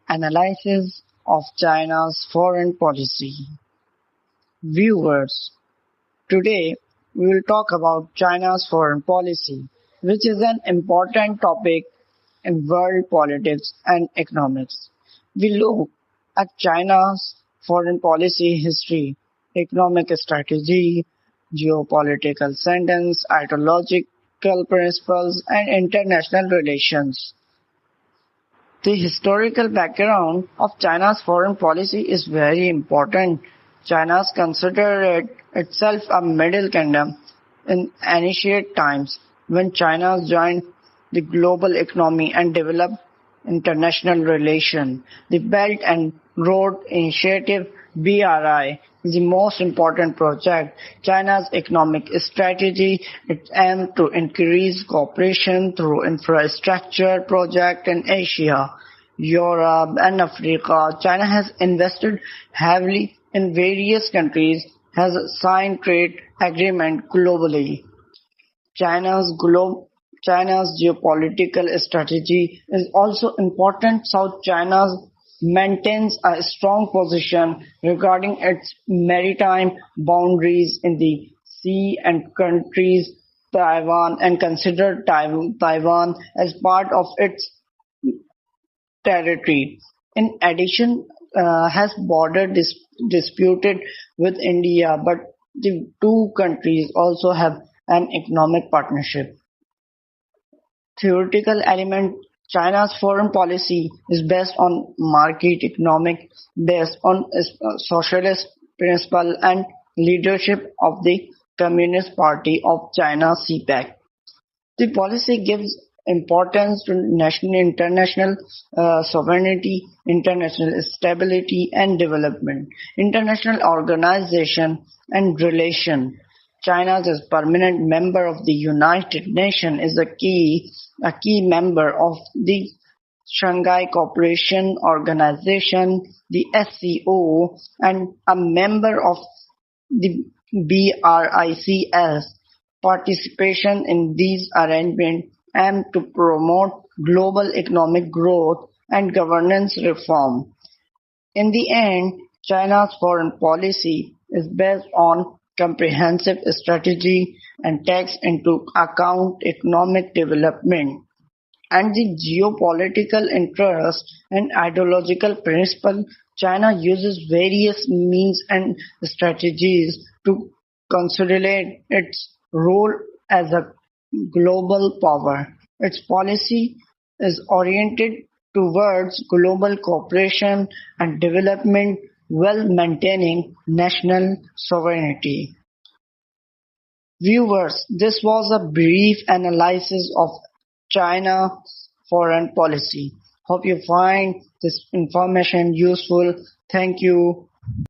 Analysis of China's foreign policy. Viewers, today we will talk about China's foreign policy, which is an important topic in world politics and economics. We look at China's foreign policy history, economic strategy, geopolitical sentence, ideological principles, and international relations. The historical background of China's foreign policy is very important. China considered itself a middle kingdom in ancient times when China joined the global economy and developed international relations. The Belt and Road Initiative (BRI) is the most important project. China's economic strategy it aims to increase cooperation through infrastructure projects in Asia, Europe, and Africa. China has invested heavily in various countries, has signed trade agreements globally. China's China's geopolitical strategy is also important. South China maintains a strong position regarding its maritime boundaries in the sea and countries Taiwan and consider Taiwan as part of its territory. In addition, has border disputed with India, but the two countries also have an economic partnership. Theoretical element China's foreign policy is based on market economic, based on socialist principle and leadership of the Communist Party of China (CPAC). The policy gives importance to national international sovereignty, international stability and development, international organization and relation. China as permanent member of the United Nations is a key member of the Shanghai Cooperation Organization, the SCO, and a member of the BRICS. Participation in these arrangements aim to promote global economic growth and governance reform. In the end, China's foreign policy is based on comprehensive strategy and takes into account economic development and the geopolitical interests and ideological principles. China uses various means and strategies to consolidate its role as a global power. Its policy is oriented towards global cooperation and development while maintaining national sovereignty. Viewers, this was a brief analysis of China's foreign policy. Hope you find this information useful. Thank you.